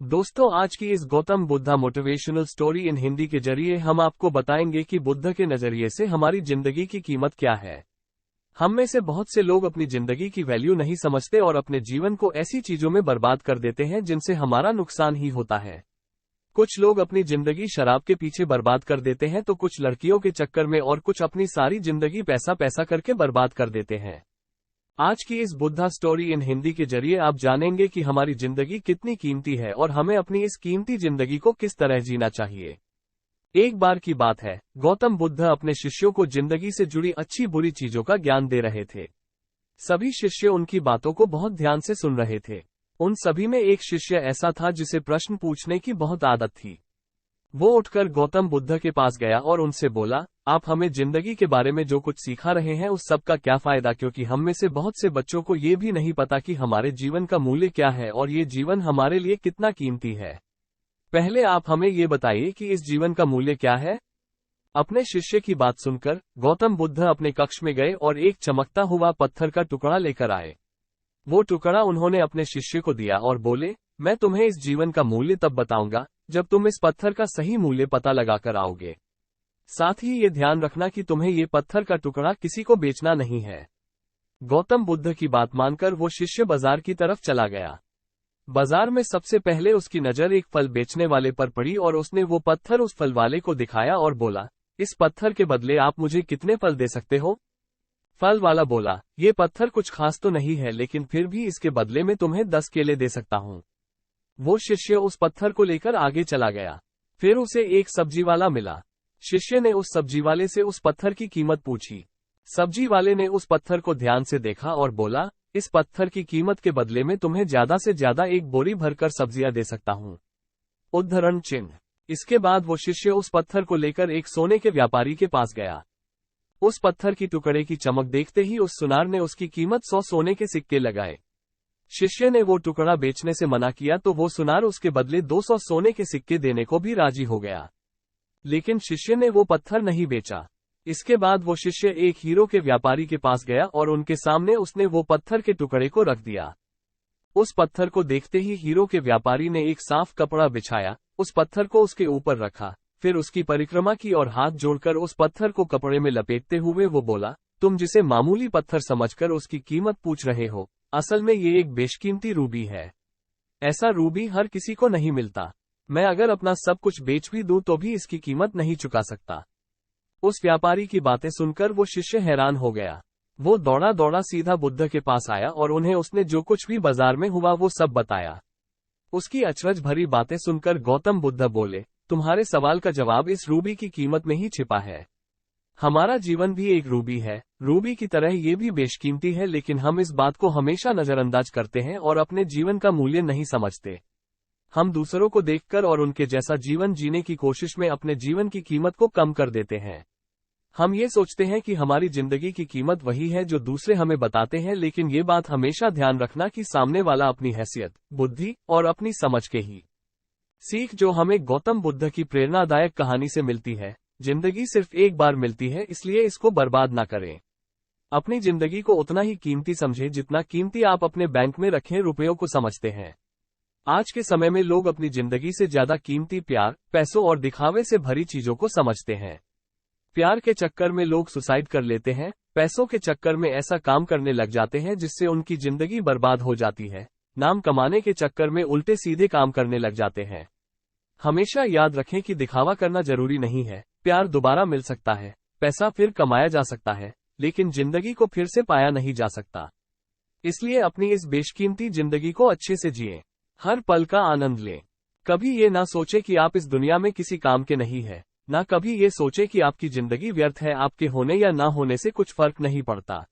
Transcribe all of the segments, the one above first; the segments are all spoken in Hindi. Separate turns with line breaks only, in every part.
दोस्तों, आज की इस Gautam Buddha motivational story in Hindi के जरिए हम आपको बताएंगे कि बुद्ध के नजरिए से हमारी जिंदगी की कीमत क्या है। हम में से बहुत से लोग अपनी जिंदगी की वैल्यू नहीं समझते और अपने जीवन को ऐसी चीजों में बर्बाद कर देते हैं जिनसे हमारा नुकसान ही होता है। कुछ लोग अपनी जिंदगी शराब के पीछे बर्बाद कर देते हैं तो कुछ लड़कियों के चक्कर में और कुछ अपनी सारी जिंदगी पैसा पैसा करके बर्बाद कर देते हैं। आज की इस बुद्धा स्टोरी इन हिंदी के जरिए आप जानेंगे कि हमारी जिंदगी कितनी कीमती है और हमें अपनी इस कीमती जिंदगी को किस तरह जीना चाहिए। एक बार की बात है, गौतम बुद्ध अपने शिष्यों को जिंदगी से जुड़ी अच्छी बुरी चीजों का ज्ञान दे रहे थे। सभी शिष्य उनकी बातों को बहुत ध्यान से सुन रहे थे। उन सभी में एक शिष्य ऐसा था जिसे प्रश्न पूछने की बहुत आदत थी। वो उठकर गौतम बुद्ध के पास गया और उनसे बोला, आप हमें जिंदगी के बारे में जो कुछ सिखा रहे हैं उस सब का क्या फायदा, क्योंकि हम में से बहुत से बच्चों को ये भी नहीं पता कि हमारे जीवन का मूल्य क्या है और ये जीवन हमारे लिए कितना कीमती है। पहले आप हमें ये बताइए कि इस जीवन का मूल्य क्या है। अपने शिष्य की बात सुनकर गौतम बुद्ध अपने कक्ष में गए और एक चमकता हुआ पत्थर का टुकड़ा लेकर आए। वो टुकड़ा उन्होंने अपने शिष्य को दिया और बोले, मैं तुम्हें इस जीवन का मूल्य तब बताऊंगा जब तुम इस पत्थर का सही मूल्य पता लगाकर आओगे। साथ ही ये ध्यान रखना कि तुम्हें ये पत्थर का टुकड़ा किसी को बेचना नहीं है। गौतम बुद्ध की बात मानकर वो शिष्य बाजार की तरफ चला गया। बाजार में सबसे पहले उसकी नजर एक फल बेचने वाले पर पड़ी और उसने वो पत्थर उस फल वाले को दिखाया और बोला, इस पत्थर के बदले आप मुझे कितने फल दे सकते हो। फल वाला बोला, ये पत्थर कुछ खास तो नहीं है, लेकिन फिर भी इसके बदले में तुम्हें 10 केले दे सकता हूँ। वो शिष्य उस पत्थर को लेकर आगे चला गया। फिर उसे एक सब्जी वाला मिला। शिष्य ने उस सब्जी वाले से उस पत्थर की कीमत पूछी। सब्जी वाले ने उस पत्थर को ध्यान से देखा और बोला, इस पत्थर की कीमत के बदले में तुम्हें ज्यादा से ज्यादा एक बोरी भरकर सब्जियां दे सकता हूँ। उद्धरण चिन्ह। इसके बाद वो शिष्य उस पत्थर को लेकर एक सोने के व्यापारी के पास गया। उस पत्थर की टुकड़े की चमक देखते ही उस सुनार ने उसकी कीमत 100 सोने के सिक्के लगाए। शिष्य ने वो टुकड़ा बेचने से मना किया तो वो सुनार उसके बदले 200 सोने के सिक्के देने को भी राजी हो गया। लेकिन शिष्य ने वो पत्थर नहीं बेचा। इसके बाद वो शिष्य एक हीरो के व्यापारी के पास गया और उनके सामने उसने वो पत्थर के टुकड़े को रख दिया। उस पत्थर को देखते ही हीरो के व्यापारी ने एक साफ कपड़ा बिछाया, उस पत्थर को उसके ऊपर रखा, फिर उसकी परिक्रमा की और हाथ जोड़कर उस पत्थर को कपड़े में लपेटते हुए वो बोला, तुम जिसे मामूली पत्थर समझकर उसकी कीमत पूछ रहे हो, असल में ये एक बेशकीमती रूबी है। ऐसा रूबी हर किसी को नहीं मिलता। मैं अगर अपना सब कुछ बेच भी दूं तो भी इसकी कीमत नहीं चुका सकता। उस व्यापारी की बातें सुनकर वो शिष्य हैरान हो गया। वो दौड़ा दौड़ा सीधा बुद्ध के पास आया और उन्हें उसने जो कुछ भी बाजार में हुआ वो सब बताया। उसकी अचरज भरी बातें सुनकर गौतम बुद्ध बोले, तुम्हारे सवाल का जवाब इस रूबी की कीमत में ही छिपा है। हमारा जीवन भी एक रूबी है। रूबी की तरह ये भी बेशकीमती है, लेकिन हम इस बात को हमेशा नजरअंदाज करते हैं और अपने जीवन का मूल्य नहीं समझते। हम दूसरों को देखकर और उनके जैसा जीवन जीने की कोशिश में अपने जीवन की कीमत को कम कर देते हैं। हम ये सोचते हैं कि हमारी जिंदगी की कीमत वही है जो दूसरे हमें बताते हैं, लेकिन ये बात हमेशा ध्यान रखना कि सामने वाला अपनी हैसियत, बुद्धि और अपनी समझ के ही सीख जो हमें गौतम बुद्ध की प्रेरणादायक कहानी से मिलती है। जिंदगी सिर्फ एक बार मिलती है, इसलिए इसको बर्बाद ना करें। अपनी जिंदगी को उतना ही कीमती समझें जितना कीमती आप अपने बैंक में रखे रुपयों को समझते हैं। आज के समय में लोग अपनी जिंदगी से ज्यादा कीमती प्यार, पैसों और दिखावे से भरी चीजों को समझते हैं। प्यार के चक्कर में लोग सुसाइड कर लेते हैं, पैसों के चक्कर में ऐसा काम करने लग जाते हैं जिससे उनकी जिंदगी बर्बाद हो जाती है, नाम कमाने के चक्कर में उल्टे सीधे काम करने लग जाते हैं। हमेशा याद रखें कि दिखावा करना जरूरी नहीं है। प्यार दोबारा मिल सकता है, पैसा फिर कमाया जा सकता है, लेकिन जिंदगी को फिर से पाया नहीं जा सकता। इसलिए अपनी इस बेशकीमती जिंदगी को अच्छे से जिएं। हर पल का आनंद लें। कभी ये ना सोचे कि आप इस दुनिया में किसी काम के नहीं है, ना कभी ये सोचे कि आपकी जिंदगी व्यर्थ है। आपके होने या ना होने से कुछ फर्क नहीं पड़ता।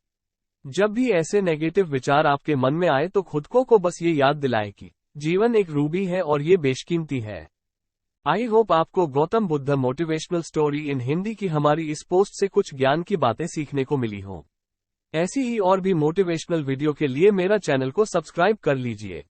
जब भी ऐसे नेगेटिव विचार आपके मन में आए तो खुद को बस ये याद दिलाएं कि जीवन एक रूबी है और ये बेशकीमती है। आई होप आपको Gautam Buddha motivational story in Hindi की हमारी इस पोस्ट से कुछ ज्ञान की बातें सीखने को मिली हो। ऐसी ही और भी मोटिवेशनल वीडियो के लिए मेरा चैनल को सब्सक्राइब कर लीजिए।